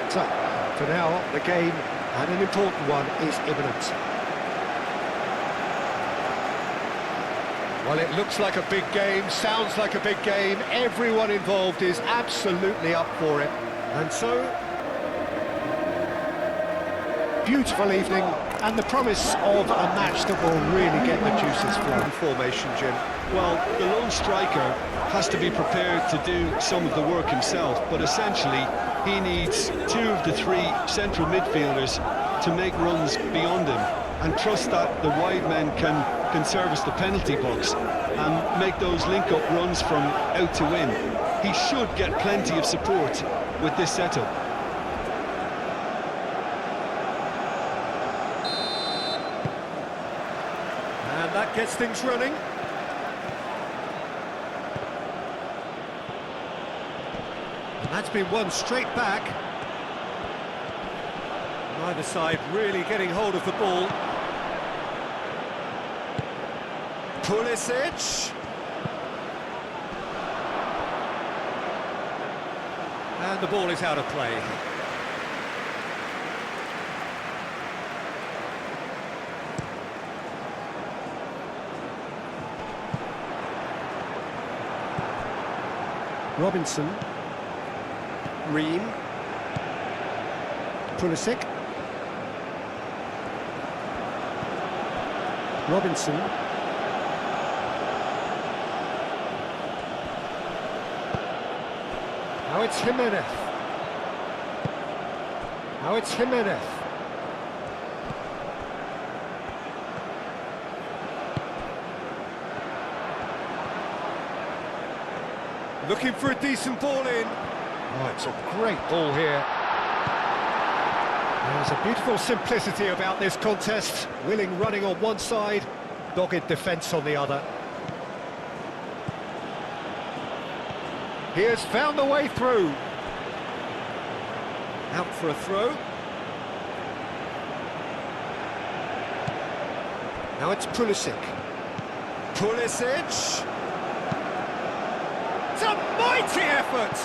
So, for now, the game, and an important one, is imminent. Well, it looks like a big game, sounds like a big game. Everyone involved is absolutely up for it. And so, beautiful evening, and the promise of a match that will really get the juices flowing. Formation, Jim. Well, the lone striker has to be prepared to do some of the work himself, but essentially he needs two of the three central midfielders to make runs beyond him and trust that the wide men can service the penalty box and make those link-up runs from out to in. He should get plenty of support with this setup. And that gets things running. And that's been won straight back. Neither side really getting hold of the ball. Pulisic. And the ball is out of play. Robinson. Ream. Pulisic. Robinson. Now it's Jimenez. Now it's Jimenez. Looking for a decent ball in. Oh, it's a great ball here. There's a beautiful simplicity about this contest. Willing running on one side, dogged defence on the other. He has found the way through. Out for a throw. Now it's Pulisic. Pulisic. It's a mighty effort.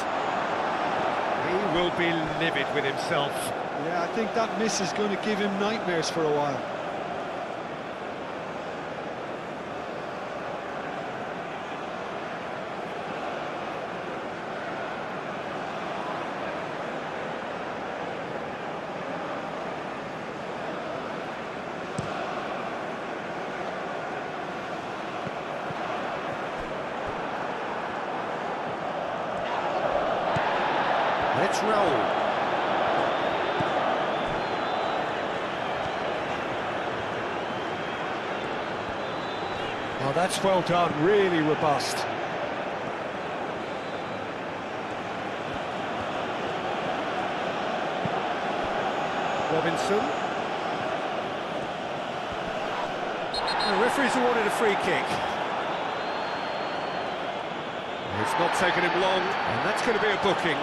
He will be livid with himself. Yeah, I think that miss is going to give him nightmares for a while. Let's roll. Oh, that's well done, really robust. Robinson. The referee's awarded a free kick. It's not taken him long, and that's going to be a booking.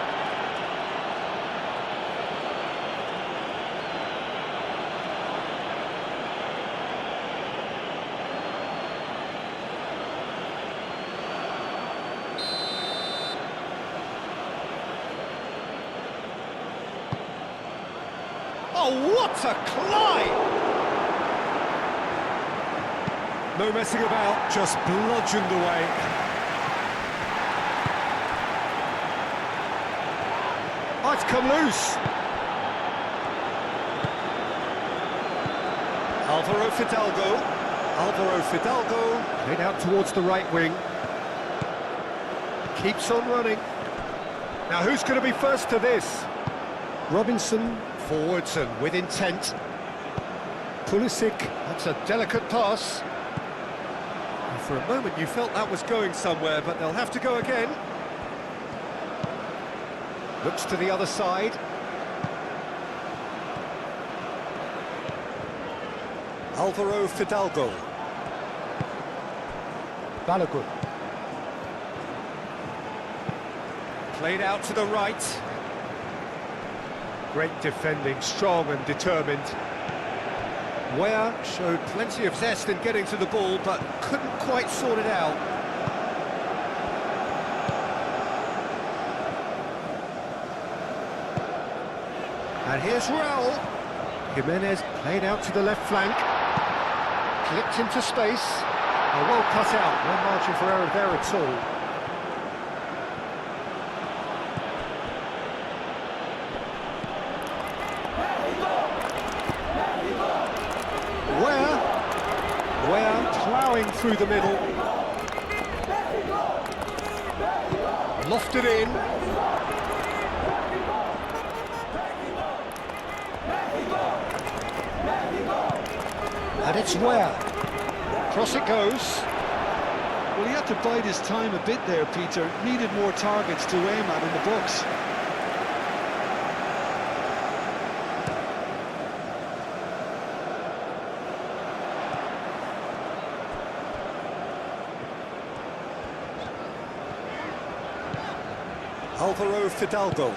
Oh, what a climb! No messing about, just bludgeoned away. Oh, it's come loose. Alvaro Fidalgo, played out towards the right wing. Keeps on running. Now who's going to be first to this? Robinson, forwards and with intent. Pulisic, that's a delicate pass. And for a moment you felt that was going somewhere, but they'll have to go again. Looks to the other side. Alvaro Fidalgo. Balogun. Played out to the right. Great defending, strong and determined. Weah showed plenty of zest in getting to the ball, but couldn't quite sort it out. And here's Raul. Jimenez played out to the left flank. Clipped into space. Oh, well cut out. No margin for error there at all. Where ploughing through the middle. Lofted in. And it's Where. Cross it goes. Well, he had to bide his time a bit there, Peter. Needed more targets to aim at in the box. Alvaro Fidalgo.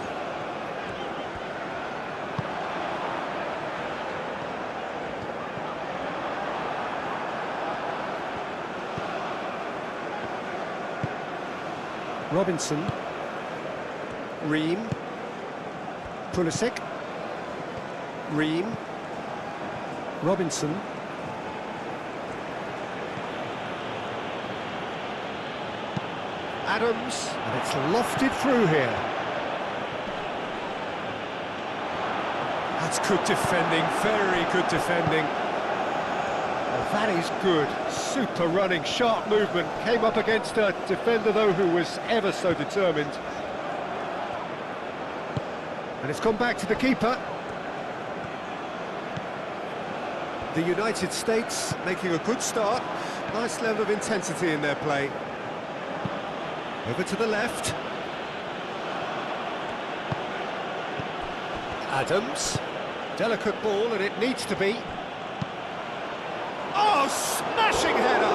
Robinson. Ream. Pulisic. Ream. Robinson. Adams, and it's lofted through here. That's good defending, very good defending. Well, that is good, super running, sharp movement. Came up against a defender, though, who was ever so determined. And it's gone back to the keeper. The United States making a good start. Nice level of intensity in their play. Over to the left. Adams. Delicate ball, and it needs to be. Oh, smashing header!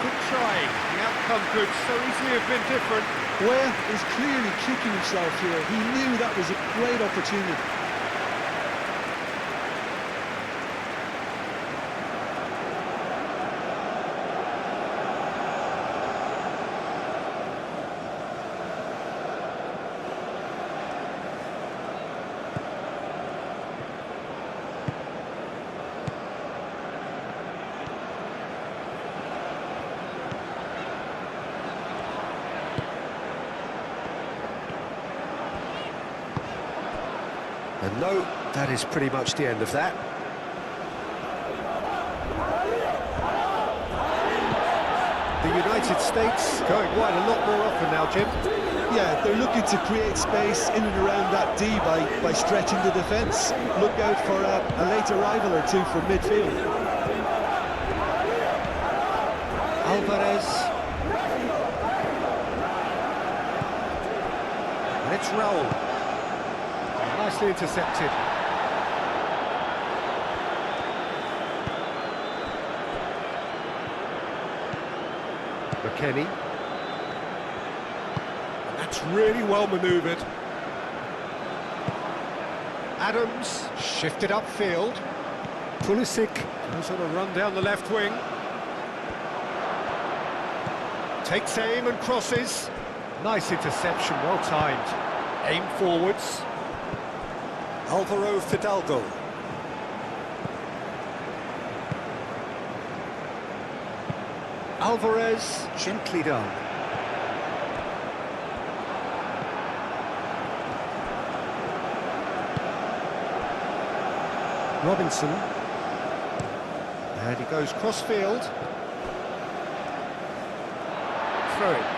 Good trying. The outcome could so easily have been different. Ware is clearly kicking himself here. He knew that was a great opportunity. And no, that is pretty much the end of that. The United States going wide a lot more often now, Jim. Yeah, they're looking to create space in and around that D by stretching the defence. Look out for a late arrival or two from midfield. Alvarez. And it's Raul. Nicely intercepted. McKennie. And that's really well manoeuvred. Adams shifted upfield. Pulisic goes on a run down the left wing. Takes aim and crosses. Nice interception, well timed. Aim forwards. Alvaro Fidalgo. Alvarez, gently done. Robinson. And he goes cross-field. Throw it.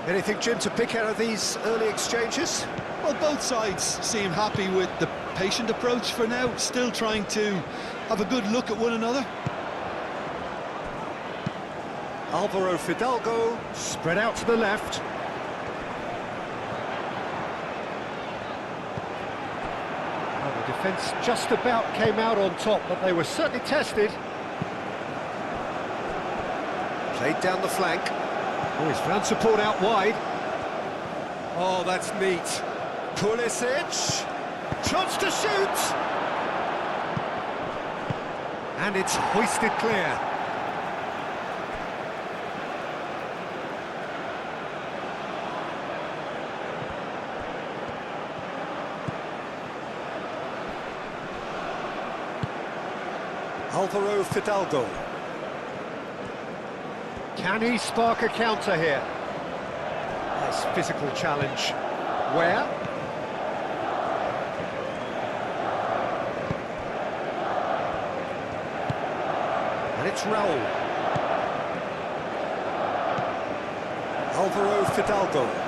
Anything, Jim, to pick out of these early exchanges? Well, both sides seem happy with the patient approach for now, still trying to have a good look at one another. Alvaro Fidalgo, spread out to the left. Well, the defence just about came out on top, but they were certainly tested. Played down the flank. Oh, he's found support out wide. Oh, that's neat. Pulisic. Chance to shoot. And it's hoisted clear. Alvaro Fidalgo. Can he spark a counter here? Nice physical challenge. Where? And it's Raul. Alvaro Fidalgo.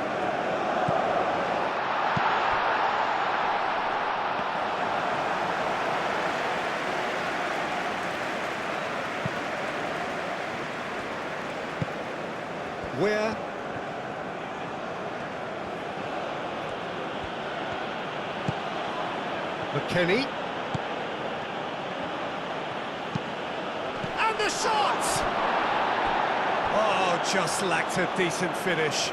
Where? McKennie. And the shot! Oh, just lacked a decent finish.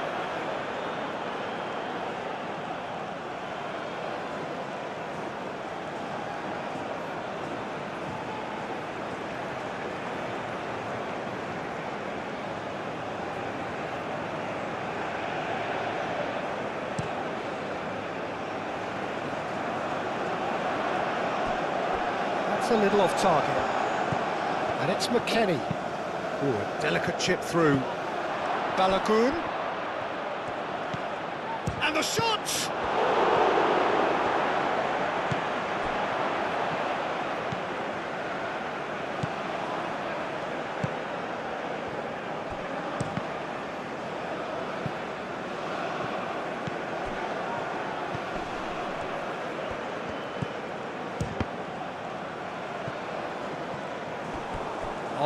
That's a little off target. And it's McKennie. Ooh, a delicate chip through. Balogun. And the shot!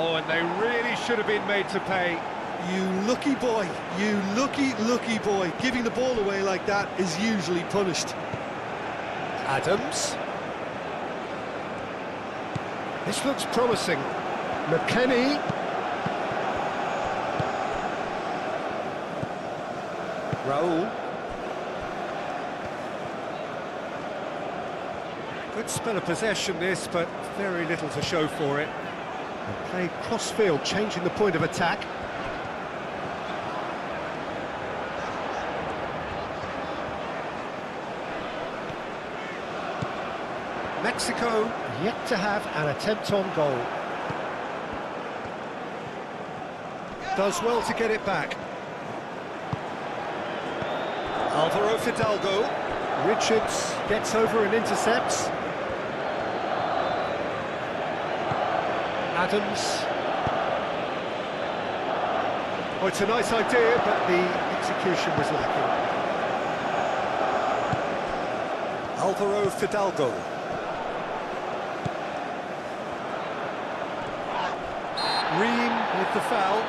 Oh, and they really should have been made to pay. You lucky boy, you lucky boy. Giving the ball away like that is usually punished. Adams. This looks promising. McKennie. Raul. Good spell of possession this, but very little to show for it. And played cross-field, changing the point of attack. Mexico yet to have an attempt on goal. Does well to get it back. Alvaro Fidalgo. Richards gets over and intercepts. Adams. Oh, it's a nice idea, but the execution was lacking. Alvaro Fidalgo. Ream with the foul.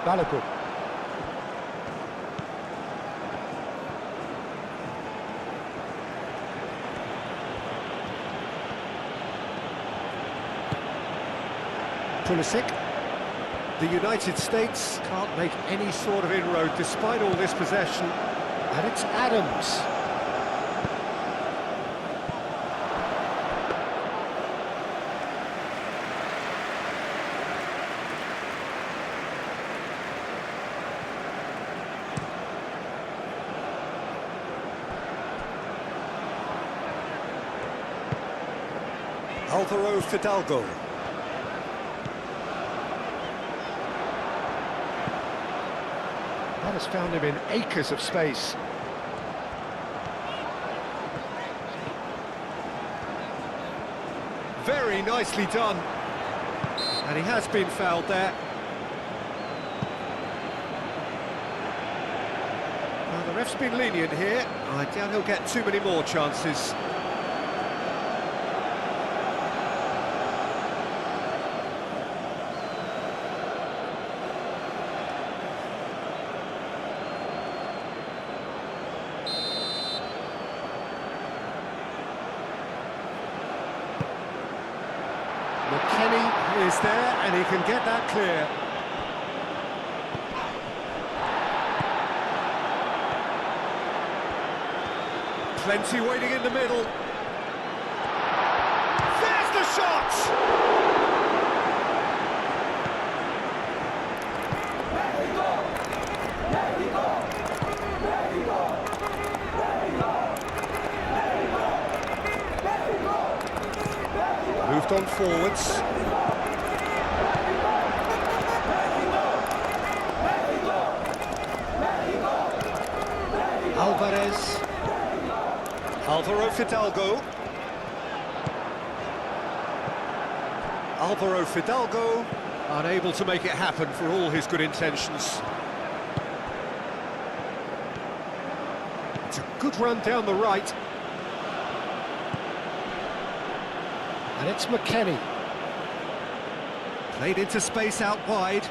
Balogun. Pulisic. The United States can't make any sort of inroad despite all this possession. And it's Adams. Alvaro Fidalgo. That has found him in acres of space. Very nicely done. And he has been fouled there. Well, the ref's been lenient here. I doubt he'll get too many more chances. McKennie is there, and he can get that clear. Plenty waiting in the middle. There's the shot! Moved on forwards. Alvarez. Alvaro Fidalgo. Alvaro Fidalgo, unable to make it happen for all his good intentions. It's a good run down the right. And it's McKennie. Played into space out wide.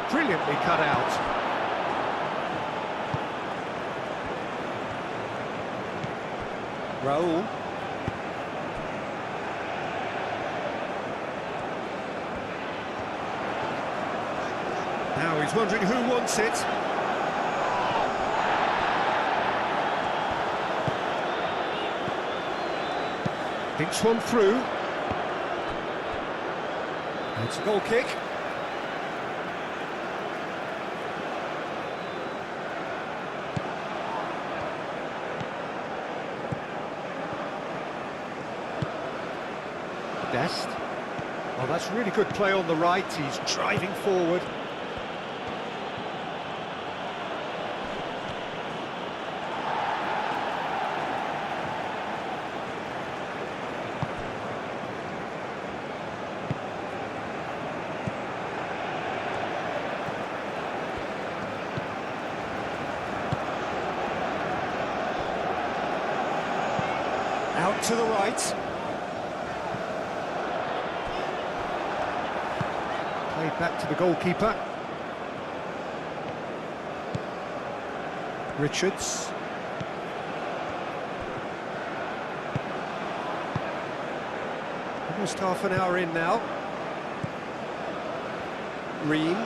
Brilliantly cut out. Raul. Now he's wondering who wants it. Thinks one through. It's a goal kick. Dest. Well, that's really good play on the right. He's driving forward. Out to the right. Played back to the goalkeeper. Richards. Almost half an hour in now. Ream.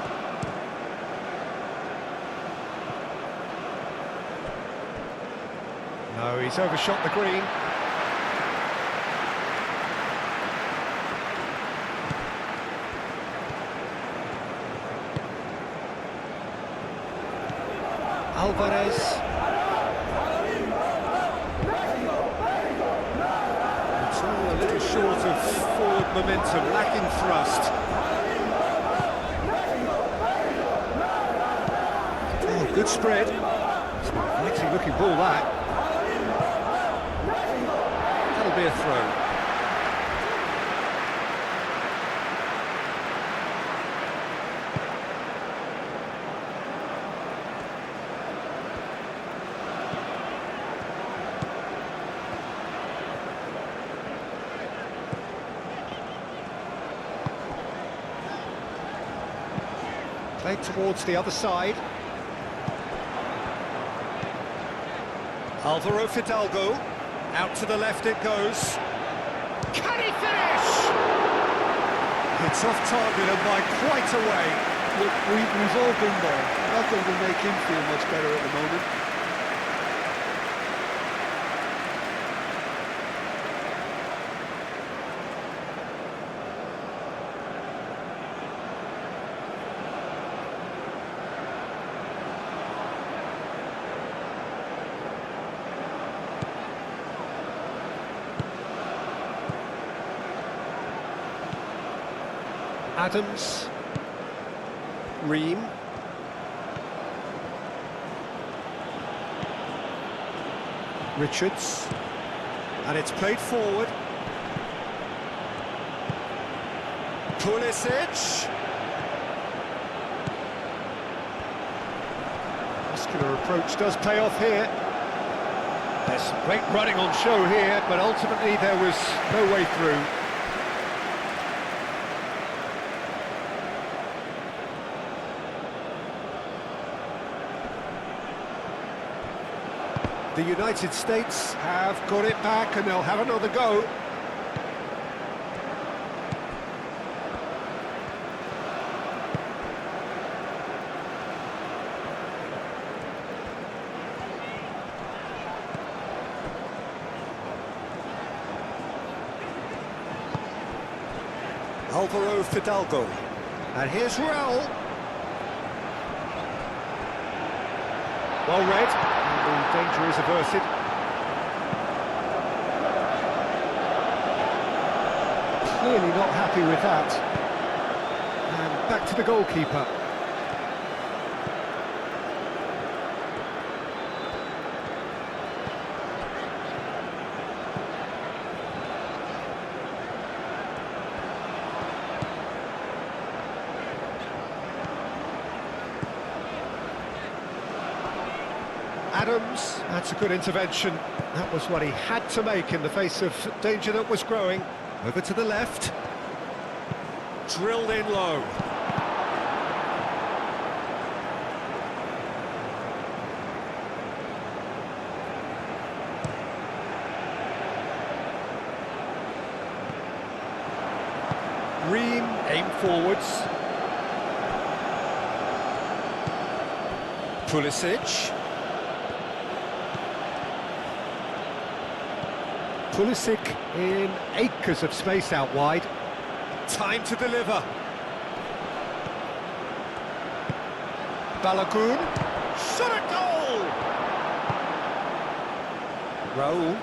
No, he's overshot the green. Alvarez. It's all a little short of forward momentum, lacking thrust. Oh, good spread. It's an exciting looking ball, that. That'll be a throw. Played towards the other side. Alvaro Fidalgo. Out to the left it goes. Can he finish? It's off target and by quite a way. Look, we've all been there. Not going to make him feel much better at the moment. Adams. Ream. Richards. And it's played forward. Pulisic. Muscular approach does pay off here. There's some great running on show here, but ultimately there was no way through. The United States have got it back and they'll have another go. Alvaro Fidalgo. And here's Raul. Well read, and the danger is averted. Clearly not happy with that. And back to the goalkeeper. Adams, that's a good intervention. That was what he had to make in the face of danger that was growing. Over to the left. Drilled in low. Ream, aim forwards. Pulisic. Pulisic in acres of space out wide. Time to deliver. Balogun. Shot a goal! Raul.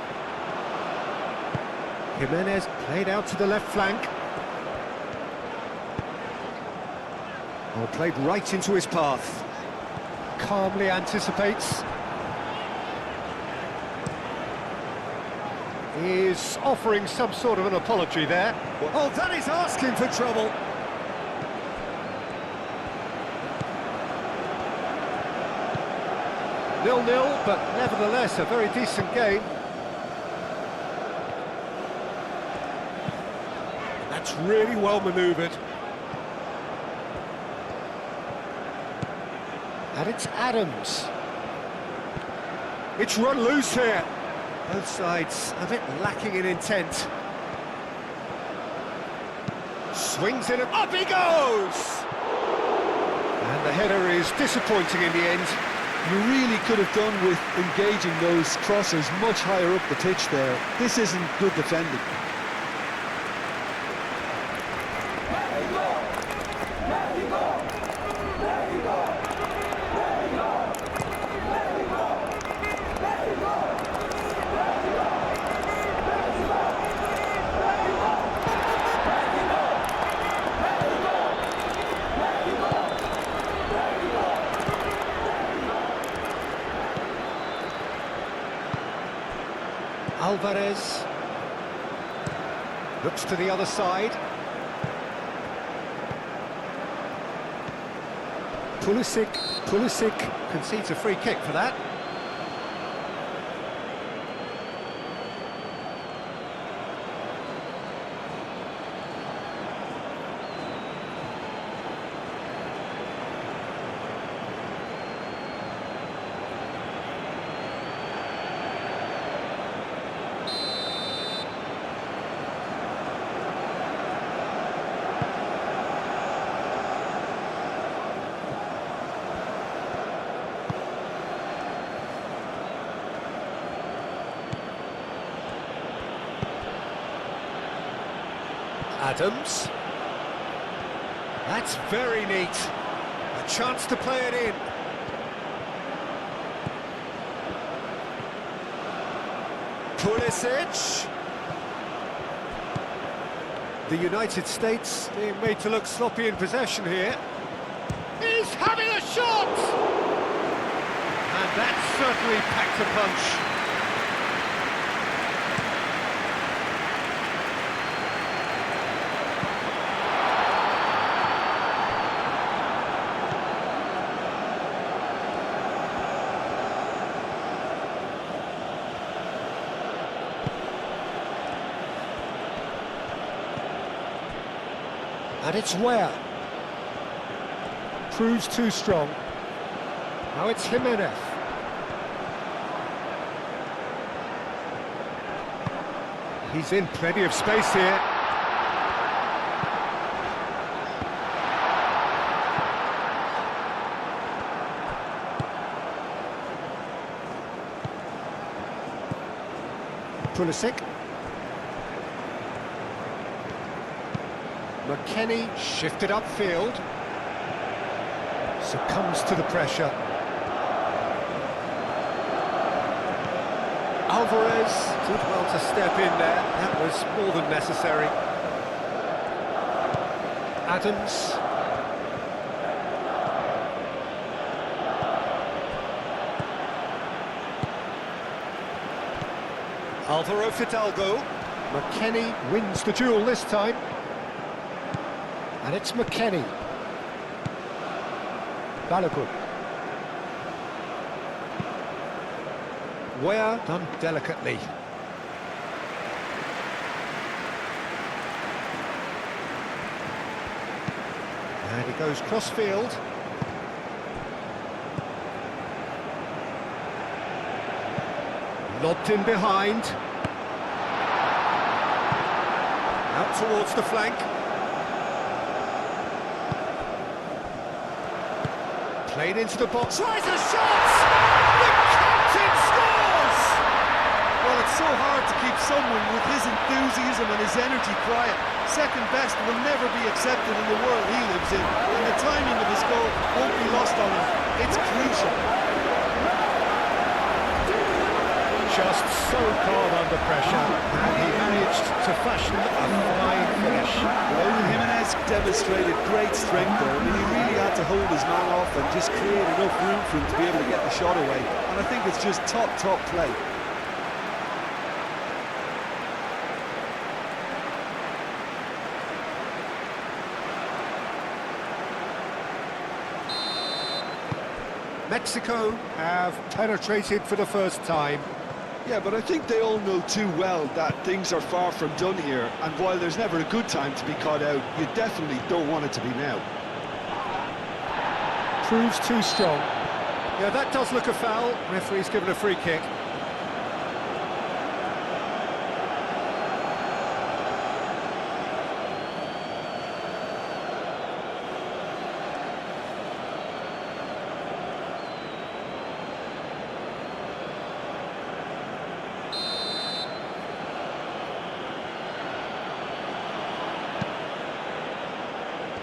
Jimenez played out to the left flank. Oh, played right into his path. Calmly anticipates. Is offering some sort of an apology there. Oh, that is asking for trouble. 0-0, but nevertheless a very decent game. That's really well manoeuvred. And it's Adams. It's run loose here. Both sides a bit lacking in intent. Swings in and up he goes! And the header is disappointing in the end. You really could have done with engaging those crosses much higher up the pitch there. This isn't good defending. Alvarez looks to the other side. Pulisic concedes a free kick for that. Adams. That's very neat. A chance to play it in. Pulisic. The United States being made to look sloppy in possession here. He's having a shot! And that certainly packed a punch. And it's Ware. Proves too strong. Now it's Jimenez. He's in plenty of space here. Pulisic. McKennie shifted upfield. Succumbs to the pressure. Alvarez did well to step in there. That was more than necessary. Adams. Alvaro Fidalgo. McKennie wins the duel this time. And it's McKennie. Balogun. Ware done delicately. And he goes cross-field. Lobbed in behind. Out towards the flank. Played into the box. Tries a shot! The captain scores! Well, it's so hard to keep someone with his enthusiasm and his energy quiet. Second best will never be accepted in the world he lives in, and the timing of his goal won't be lost on him. It's crucial. Just so calm under pressure, and he managed to fashion a fine finish. Raúl Jiménez demonstrated great strength there. I mean, he really had to hold his man off and just create enough room for him to be able to get the shot away. And I think it's just top play. Mexico have penetrated for the first time. Yeah, but I think they all know too well that things are far from done here, and while there's never a good time to be caught out, you definitely don't want it to be now. Proves too strong. Yeah, that does look a foul. Referee's given a free kick.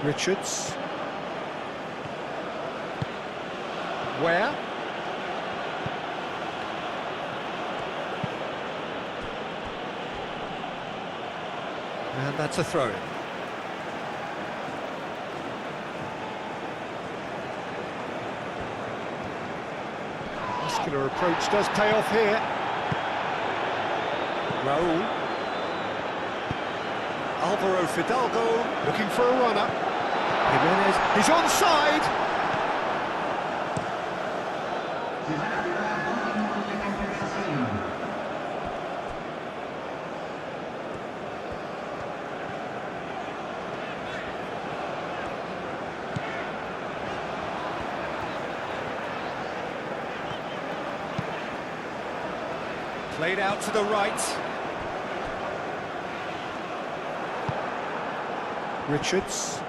Richards. Ware. And that's a throw-in. Muscular approach does pay off here. Raúl. Alvaro Fidalgo looking for a runner. Jimenez, he's onside! Played out to the right. Richards.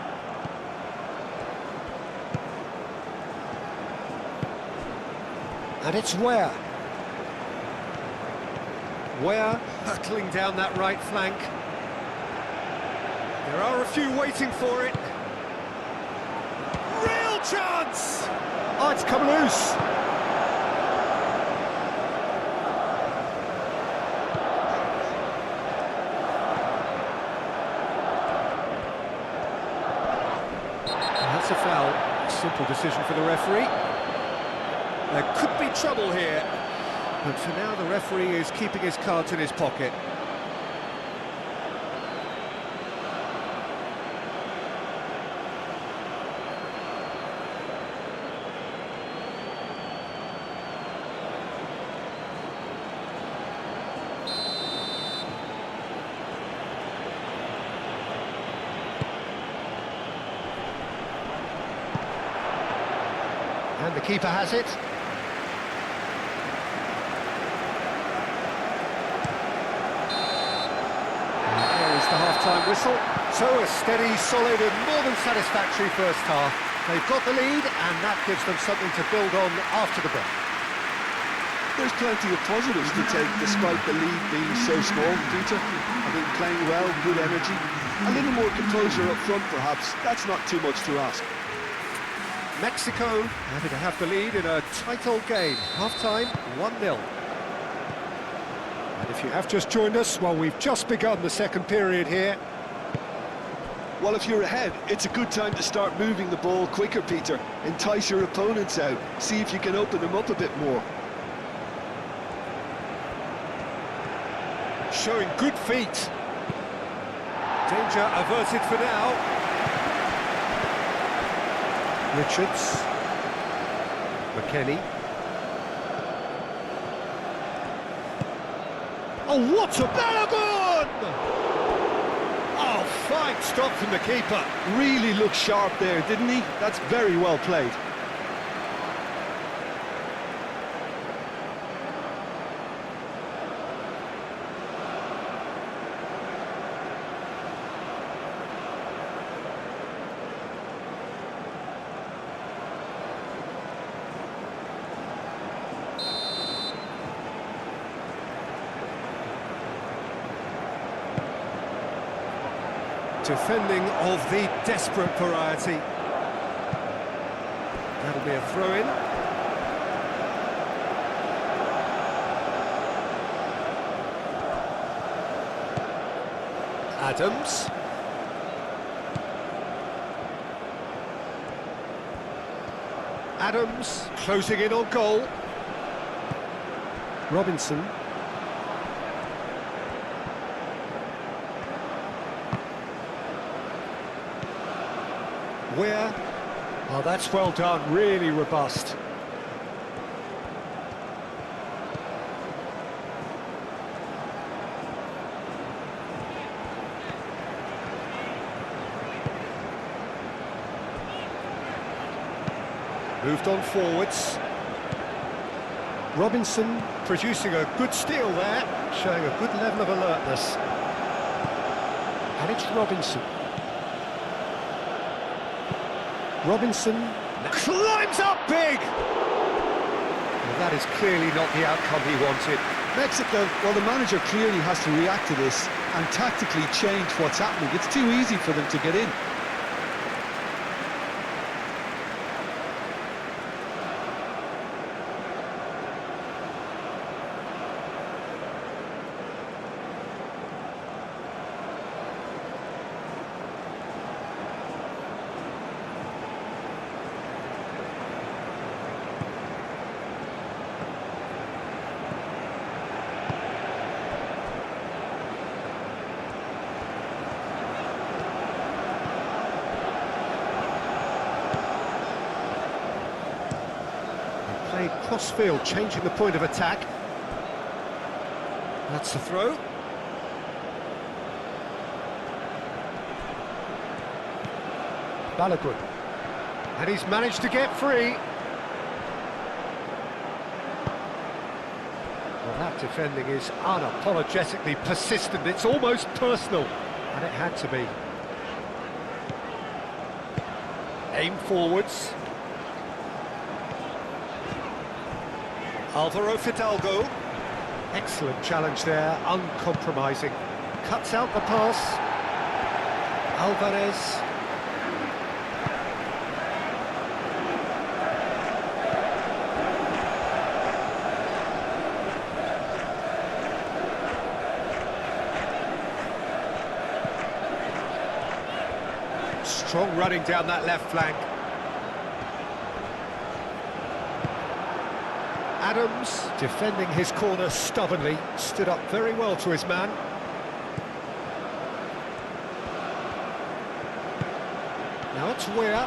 And it's Ware. Ware hurtling down that right flank. There are a few waiting for it. Real chance! Oh, it's come loose. That's a foul. Simple decision for the referee. There could be trouble here, but for now the referee is keeping his cards in his pocket. And the keeper has it. The half-time whistle. So a steady, solid and more than satisfactory first half. They've got the lead and that gives them something to build on after the break. There's plenty of positives to take despite the lead being so small, Peter. I think playing well, good energy, A little more composure up front, perhaps. That's not too much to ask. Mexico happy to have the lead in a tight old game. Half-time, 1-0. And if you have just joined us, well, we've just begun the second period here. Well, if you're ahead, it's a good time to start moving the ball quicker, Peter. Entice your opponents out. See if you can open them up a bit more. Showing good feet. Danger averted for now. Richards. McKennie. Oh, what a Balogun! Oh, fine stop from the keeper. Really looked sharp there, didn't he? That's very well played. Defending of the desperate variety. That'll be a throw-in. Adams. Adams closing in on goal. Robinson. Where? Oh, that's well done, really robust. Moved on forwards. Robinson producing a good steal there, showing a good level of alertness. And it's Robinson. Robinson climbs up big! Well, that is clearly not the outcome he wanted. Mexico, well, the manager clearly has to react to this and tactically change what's happening. It's too easy for them to get in. Played cross-field, changing the point of attack. That's the throw. Balogun. And he's managed to get free. Well, that defending is unapologetically persistent. It's almost personal. And it had to be. Aim forwards. Alvaro Fidalgo. Excellent challenge there, uncompromising. Cuts out the pass. Alvarez. Strong running down that left flank. Adams, defending his corner stubbornly, stood up very well to his man. Now it's Weir.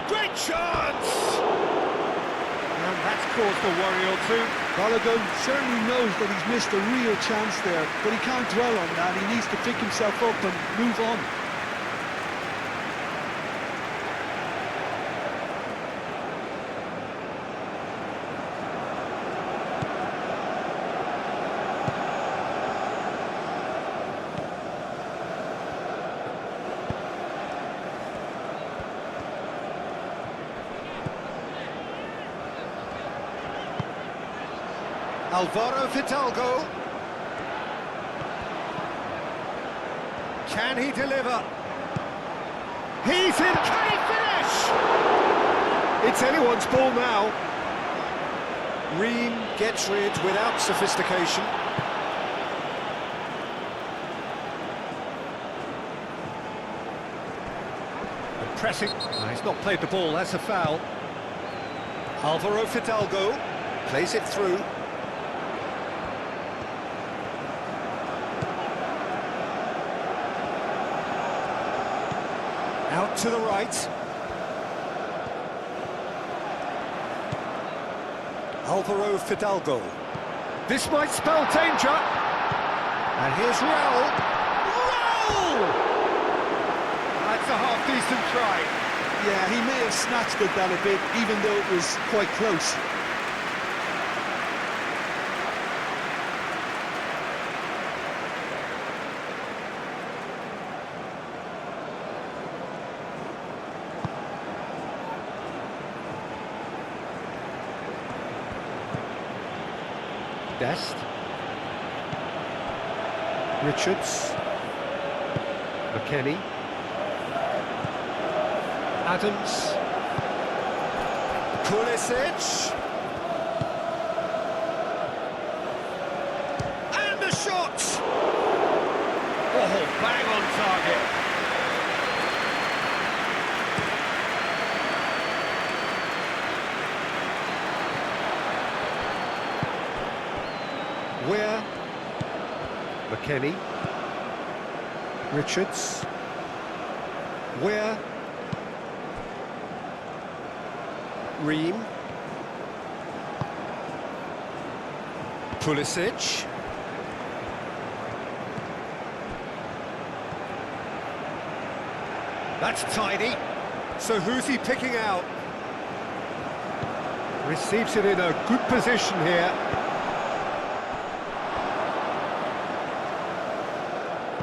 Great chance! And that's caused a worry or two. Balogun certainly knows that he's missed a real chance there, but he can't dwell on that. He needs to pick himself up and move on. Alvaro Fidalgo. Can he deliver? He's in. Can he finish? It's anyone's ball now. Ream gets rid without sophistication. And pressing. Oh, he's not played the ball, that's a foul. Alvaro Fidalgo plays it through. Out to the right. Alvaro Fidalgo. This might spell danger. And here's Raul. Raul! That's a half-decent try. Yeah, he may have snatched at that a bit, even though it was quite close. Dest. Richards. McKennie. Adams. Pulisic. And the shot! Oh, bang on target. Where? McKennie. Richards. Where? Ream. Pulisic. That's tidy. So who's he picking out? Receives it in a good position here.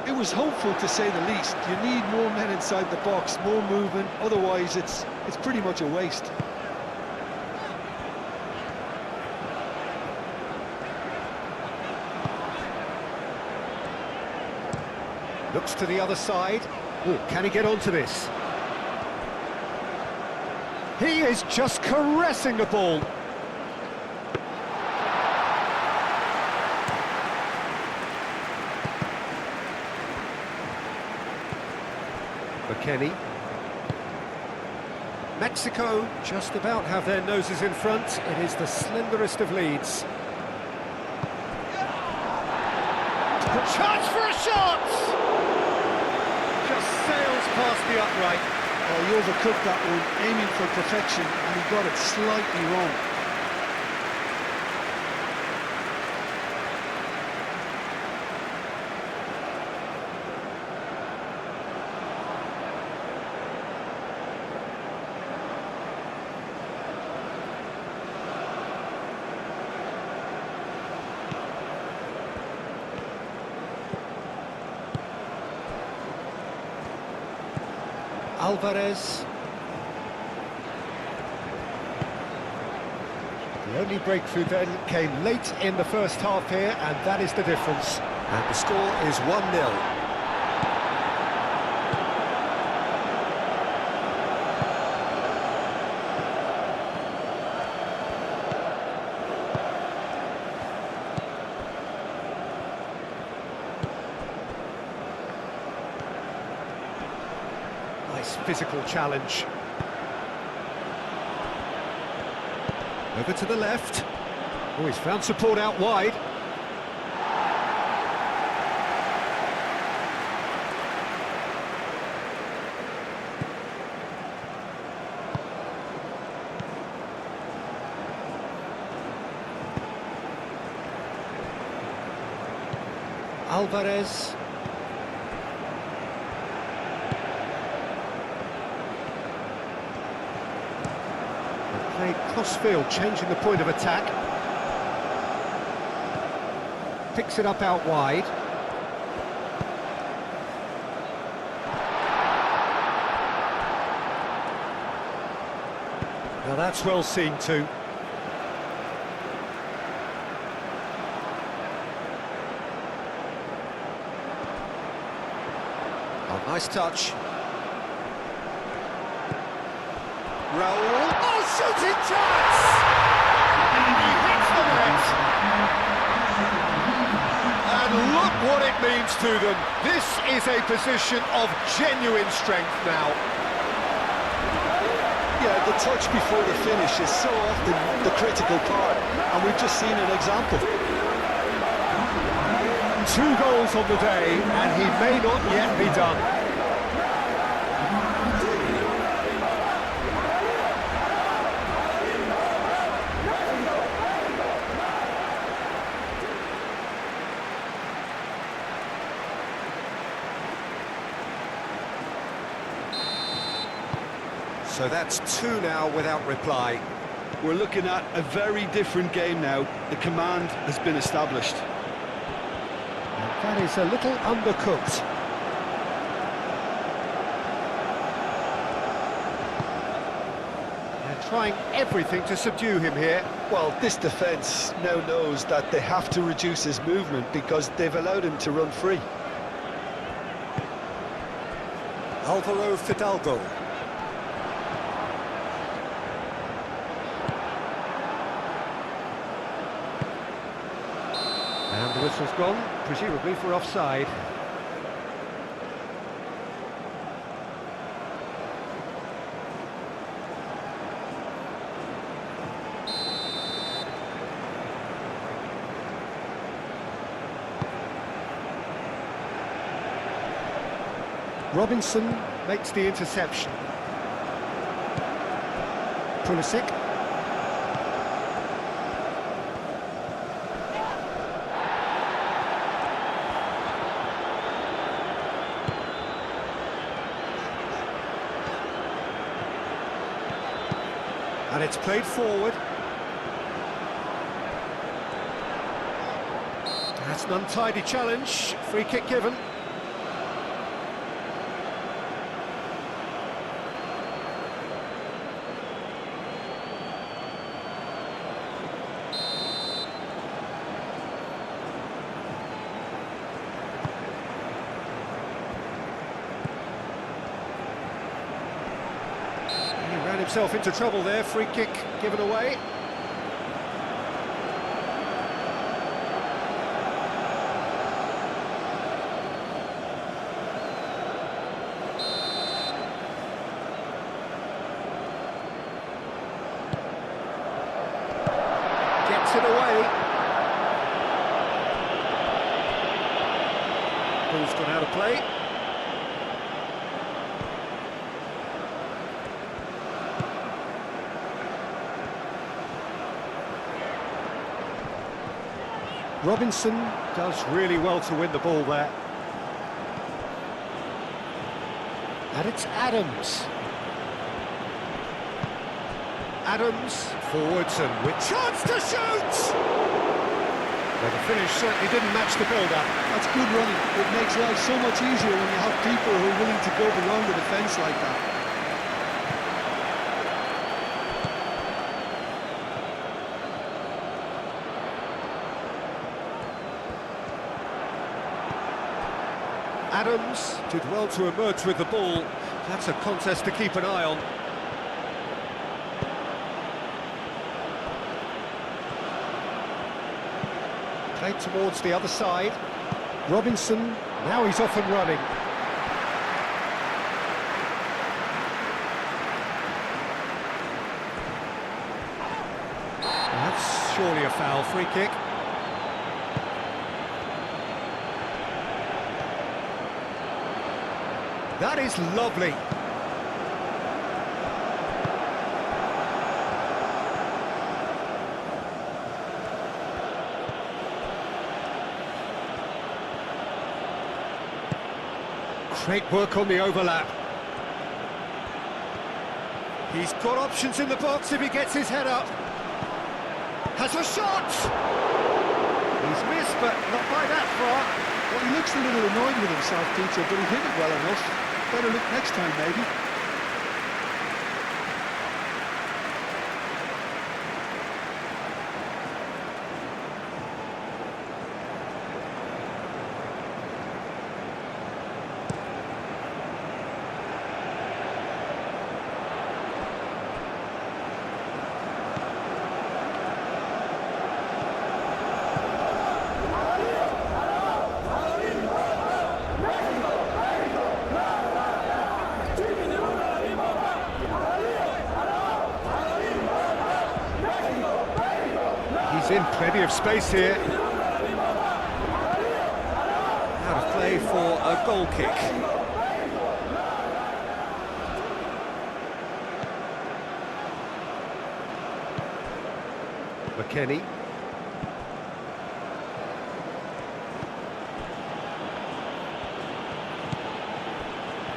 It was hopeful, to say the least. You need more men inside the box, more movement, otherwise it's pretty much a waste. Looks to the other side. Oh, can he get onto this? He is just caressing the ball. McKennie. Mexico just about have their noses in front. It is the slenderest of leads. Chance for a shot! Just sails past the upright. Oh, he overcooked that one, aiming for perfection, and he got it slightly wrong. Alvarez. The only breakthrough then came late in the first half here, and that is the difference. And the score is 1-0. Nice physical challenge. Over to the left. Oh, he's found support out wide. Alvarez. Played cross-field, changing the point of attack. Picks it up out wide. Now that's well seen too. Oh, nice touch. Raul. Oh, shooting chance! He hits the net. And look what it means to them. This is a position of genuine strength now. Yeah, the touch before the finish is so often the critical part, and we've just seen an example. 2 goals on the day, and he may not yet be done. So that's 2 now without reply. We're looking at a very different game now. The command has been established. That is a little undercooked. They're trying everything to subdue him here. Well, this defence now knows that they have to reduce his movement because they've allowed him to run free. Alvaro Fidalgo. And the whistle's gone, presumably for offside. Robinson makes the interception. Pulisic. And it's played forward. That's an untidy challenge. Free kick given. Himself into trouble there, free kick given away. Gets it away. Ball's gone out of play. Robinson does really well to win the ball there. And it's Adams. Adams forwards and with chance to shoot! Well, the finish certainly didn't match the build-up. That's good running. It makes life so much easier when you have people who are willing to go beyond the defence like that. Adams did well to emerge with the ball. That's a contest to keep an eye on. Played towards the other side. Robinson, now he's off and running. That's surely a foul, free kick. That is lovely. Great work on the overlap. He's got options in the box if he gets his head up. Has a shot! He's missed, but not by that far. Well, he looks a little annoyed with himself, Peter, but he hit it well enough. Better look next time, maybe. plenty of space here. Out of play for a goal kick. McKennie.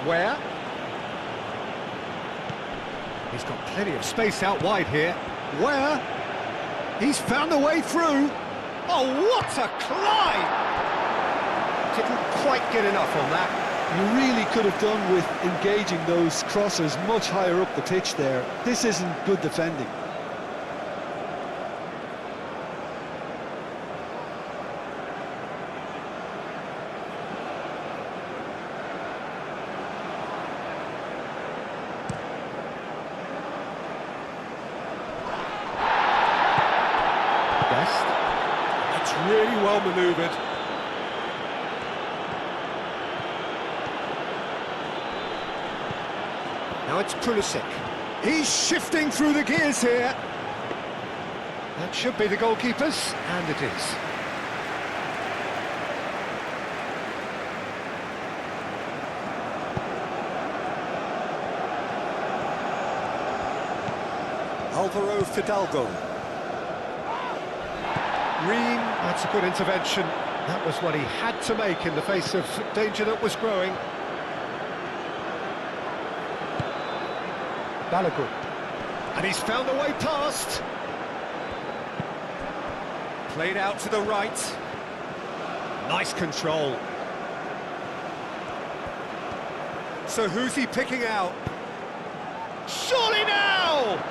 Where? He's got plenty of space out wide here. Where? He's found a way through. Oh, what a climb! Didn't quite get enough on that. You really could have done with engaging those crossers much higher up the pitch there. This isn't good defending. That's really well manoeuvred. Now it's Pulisic. He's shifting through the gears here. That should be the goalkeeper's, and it is. Alvaro Fidalgo. Ream, that's a good intervention. That was what he had to make in the face of danger that was growing. Balogun. And he's found a way past. Played out to the right. Nice control. So who's he picking out? Surely now!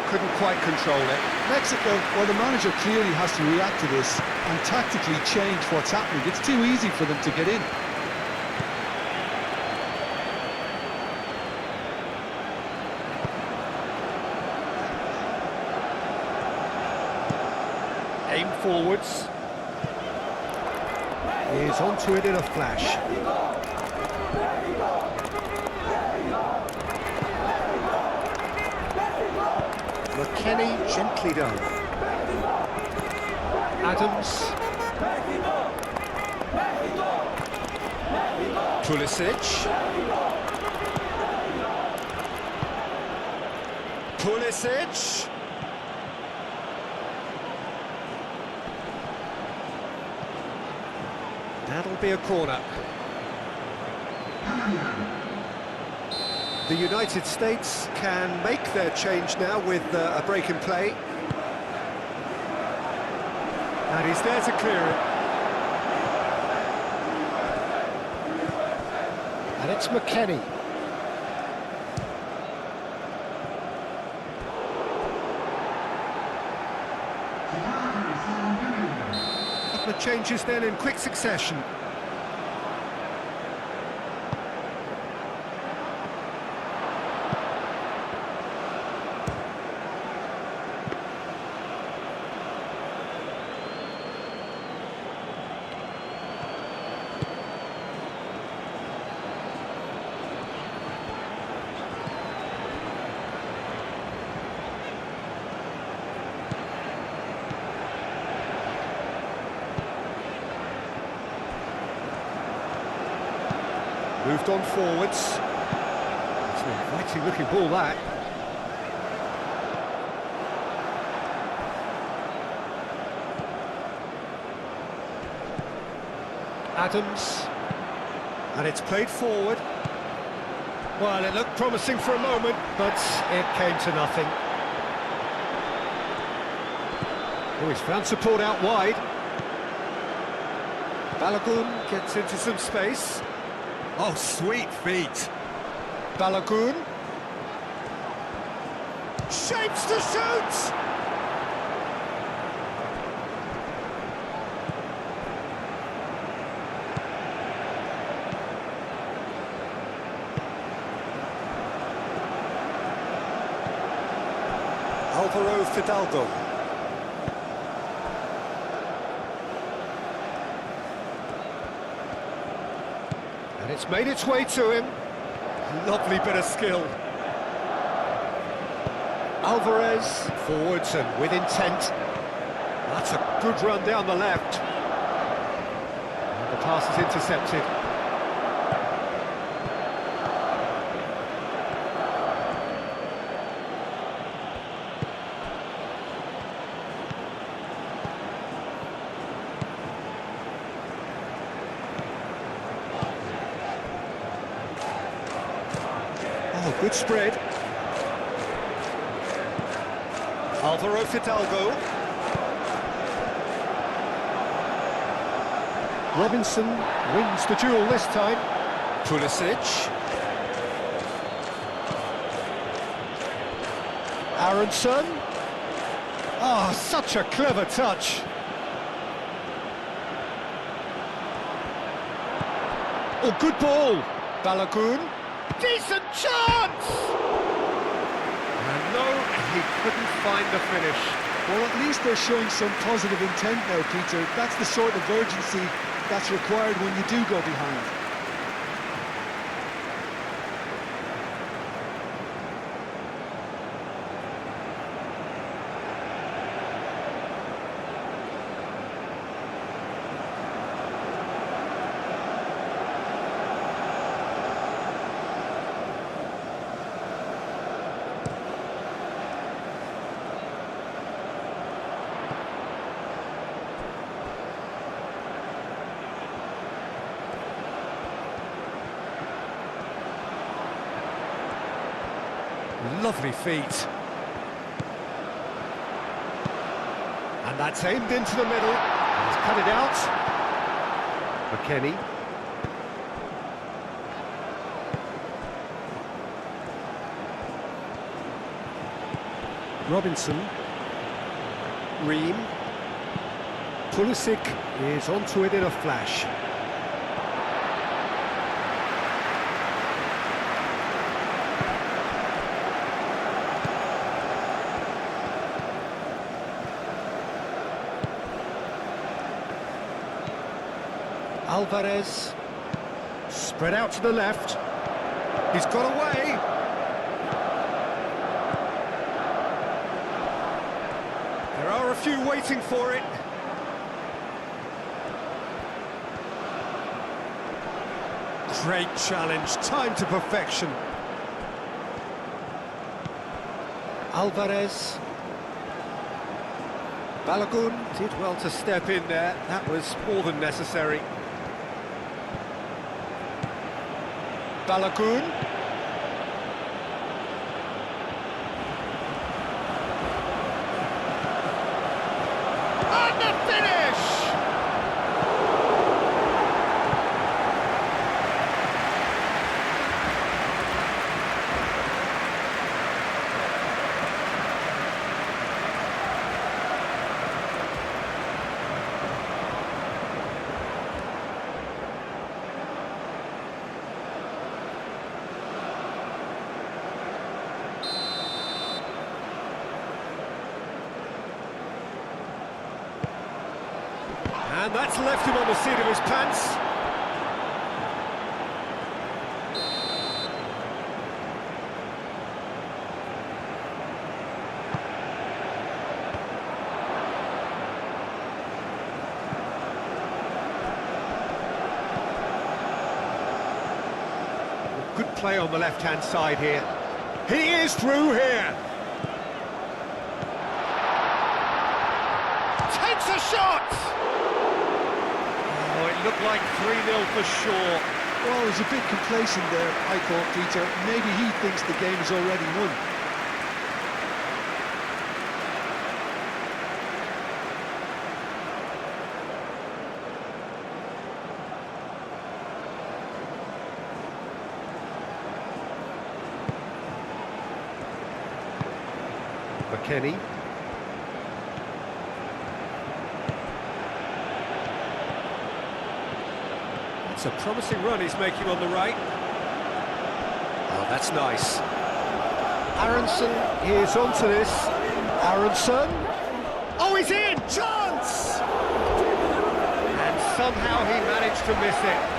Couldn't quite control it. Mexico, well, the manager clearly has to react to this and tactically change what's happening. It's too easy for them to get in. Aim forwards. He's onto it in a flash. McKennie gently done. Adams. Pulisic. Pulisic. That'll be a corner. The United States can make their change now with a break in play. And he's there to clear it. And it's McKennie. A couple of changes then in quick succession. Moved on forwards. It's an inviting looking ball, that. Adams. And it's played forward. Well, it looked promising for a moment, but it came to nothing. Oh, he's found support out wide. Balogun gets into some space. Oh, sweet feet. Balogun. Shapes to shoot! Alvaro Fidalgo. And it's made its way to him. Lovely bit of skill. Alvarez, forwards and with intent. That's a good run down the left. And the pass is intercepted. Oh, good spread. Alvaro Fidalgo. Robinson wins the duel this time. Pulisic. Aronson. Oh, such a clever touch. Oh, good ball. Balogun. Decent chance! And no, he couldn't find the finish. Well, at least they're showing some positive intent now, Peter. That's the sort of urgency that's required when you do go behind. Lovely feet. And that's aimed into the middle. He's cut it out. McKennie. Robinson. Ream. Pulisic is onto it in a flash. Alvarez, spread out to the left, he's got away. There are a few waiting for it. Great challenge, time to perfection. Alvarez. Balogun did well to step in there, that was more than necessary. Balogun. And the finish! And that's left him on the seat of his pants. Good play on the left-hand side here. He is through here. Takes a shot! Oh, it looked like 3-0 for sure. Well, he's a bit complacent there, I thought, Peter. Maybe he thinks the game is already won. McKennie. It's a promising run he's making on the right. Oh, that's nice. Aronson is onto this. Aronson. Oh, he's in! Chance! And somehow he managed to miss it.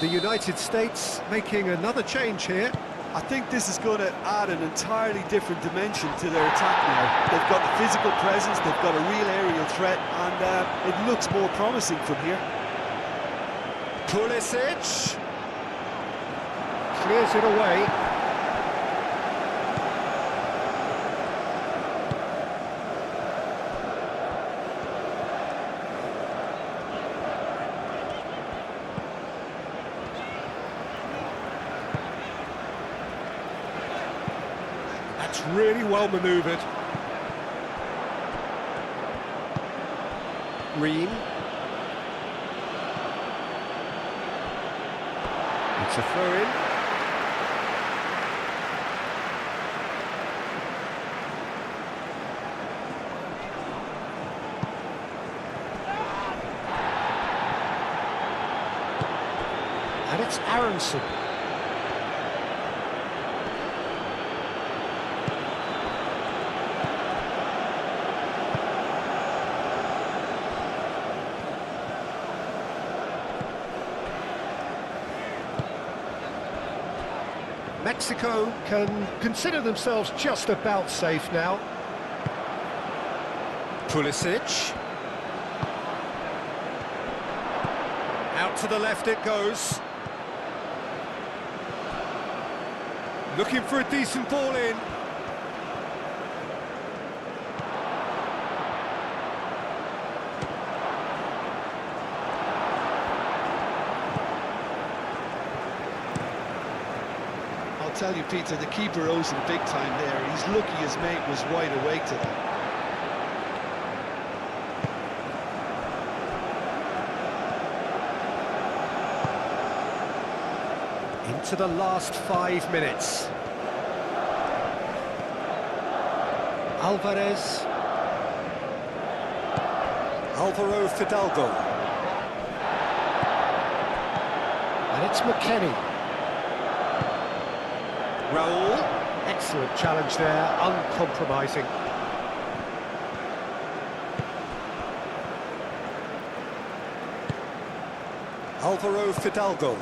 The United States making another change here. I think this is going to add an entirely different dimension to their attack now. They've got the physical presence, they've got a real aerial threat, and it looks more promising from here. Pulisic clears it away. That's really well manoeuvred. Ream. It's a throw-in. And it's Aronson. Mexico can consider themselves just about safe now. Pulisic. Out to the left it goes. Looking for a decent ball in. I'll tell you, Peter, the keeper owes him big time there. He's lucky his mate was wide awake to that. Into the last 5 minutes. Alvarez. Alvaro Fidalgo. And it's McKennie. Raul. Excellent challenge there, uncompromising. Alvaro Fidalgo.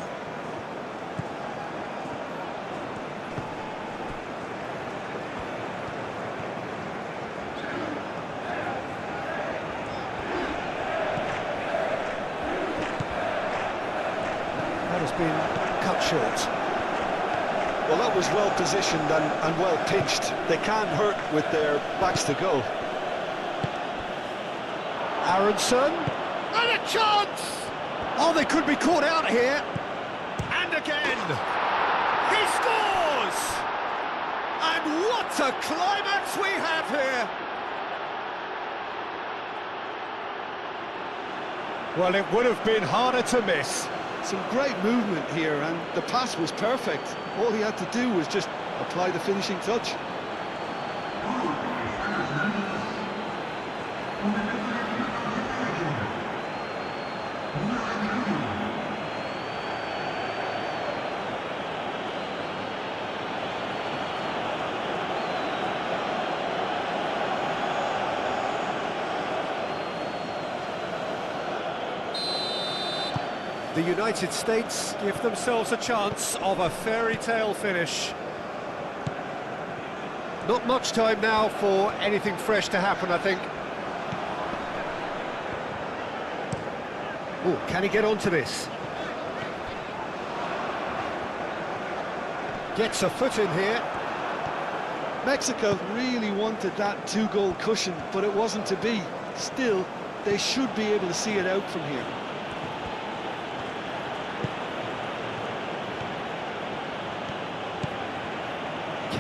That has been cut short. Well, that was well positioned and well pitched. They can't hurt with their backs to go. Aronson, and a chance! Oh, they could be caught out here. And again, he scores! And what a climax we have here! Well, it would have been harder to miss. Some great movement here, and the pass was perfect. All he had to do was just apply the finishing touch. The United States give themselves a chance of a fairy tale finish. Not much time now for anything fresh to happen, I think. Oh, can he get onto this? Gets a foot in here. Mexico really wanted that two-goal cushion, but it wasn't to be. Still, they should be able to see it out from here.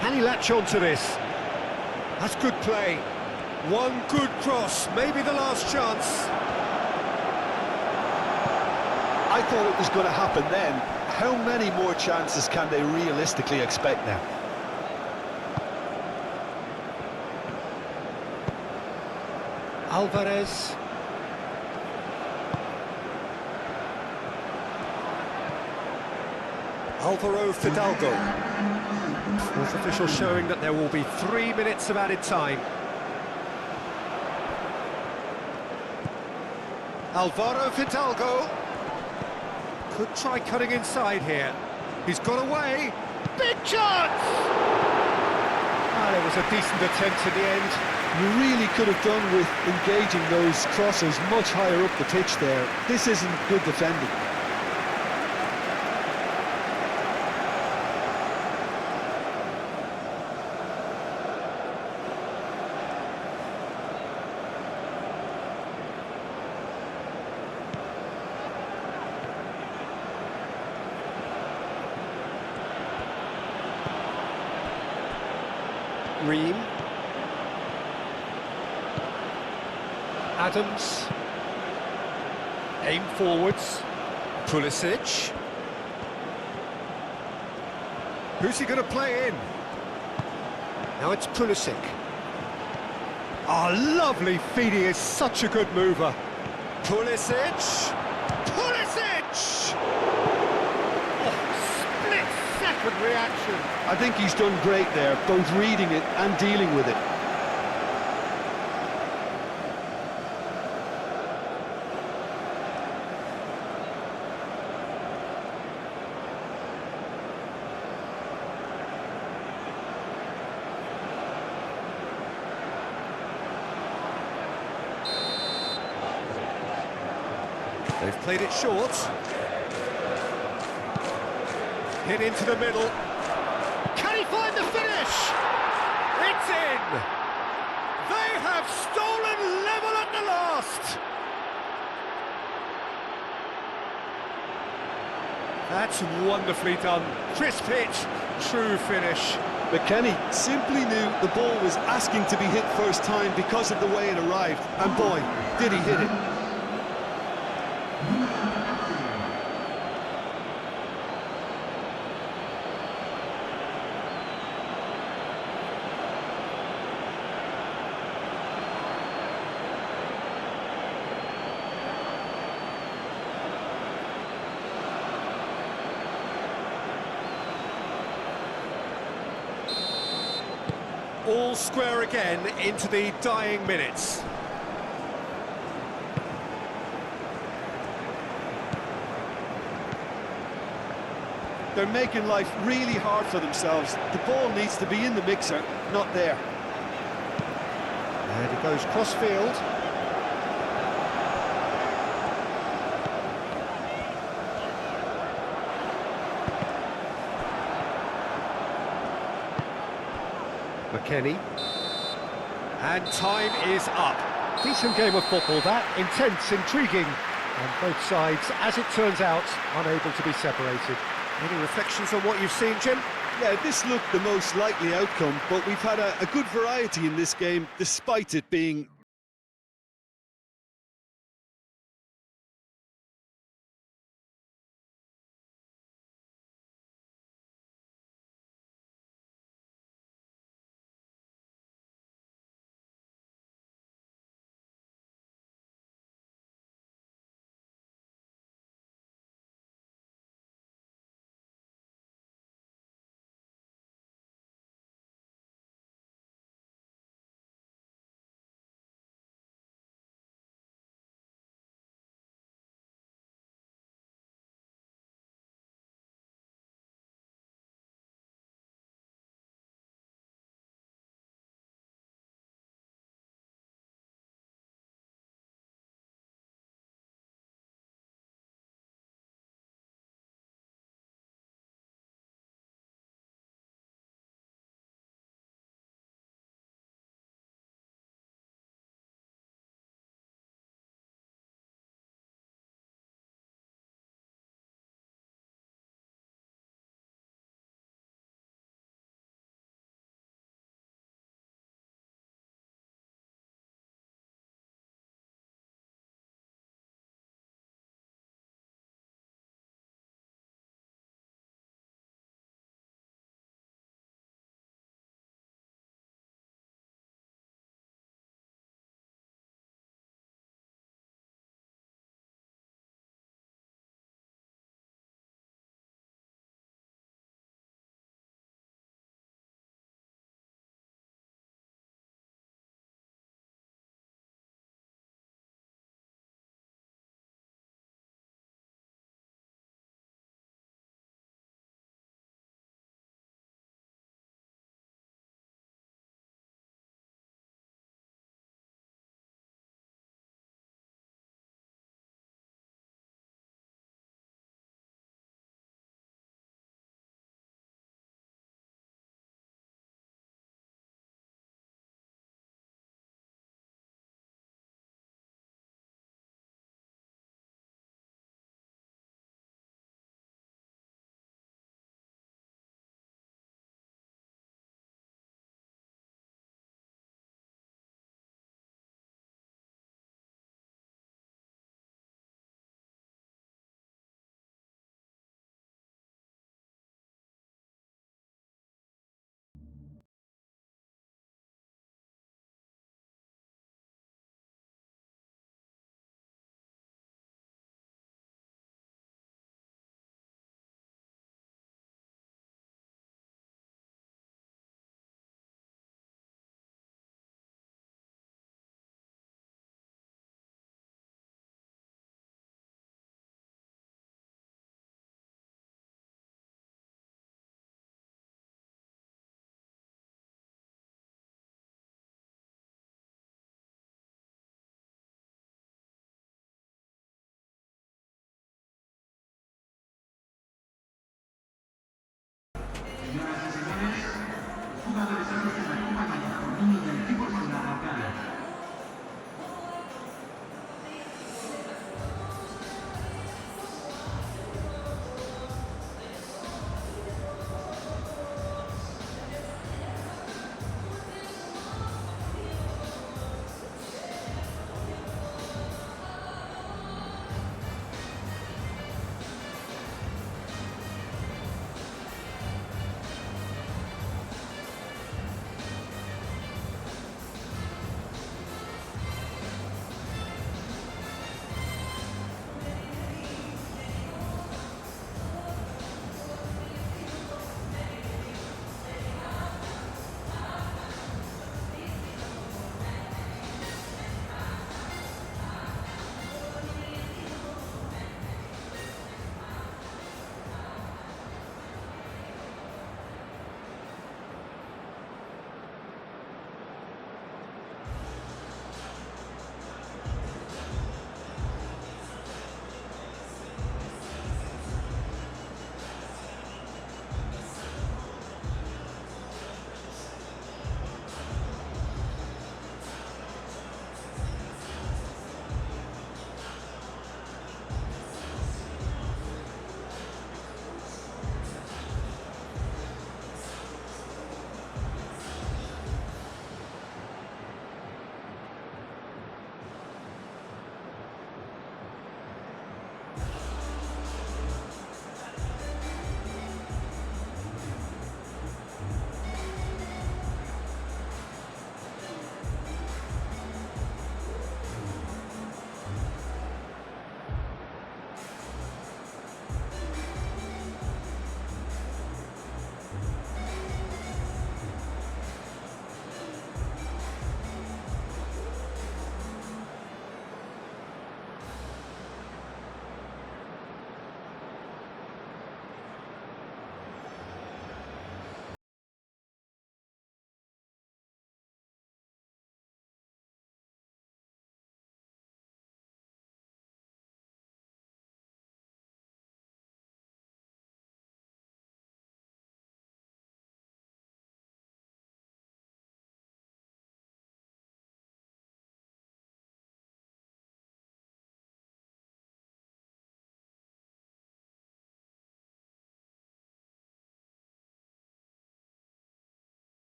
Can he latch on to this? That's good play. One good cross, maybe the last chance. I thought it was going to happen then. How many more chances can they realistically expect now? Alvarez. Alvaro Fidalgo. Fourth official showing that there will be 3 minutes of added time. Alvaro Fidalgo. Could try cutting inside here. He's got away. Big chance! And it was a decent attempt in the end. You really could have done with engaging those crosses much higher up the pitch there. This isn't good defending. Ream. Adams. Aim forwards. Pulisic. Who's he going to play in? Now it's Pulisic. Oh, lovely feed. He is such a good mover. Pulisic. Pulisic! Oh, split-second reaction. I think he's done great there, both reading it and dealing with it. They've played it short. Hit into the middle. Can he find the finish? It's in! They have stolen level at the last! That's wonderfully done. Crisp hit, true finish. McKennie simply knew the ball was asking to be hit first time because of the way it arrived. And boy, did he hit it. All square again into the dying minutes. They're making life really hard for themselves. The ball needs to be in the mixer, not there. And it goes cross-field. McKennie. And time is up. Decent game of football, that. Intense, intriguing. And both sides, as it turns out, unable to be separated. Any reflections on what you've seen, Jim? Yeah, this looked the most likely outcome, but we've had a good variety in this game, despite it being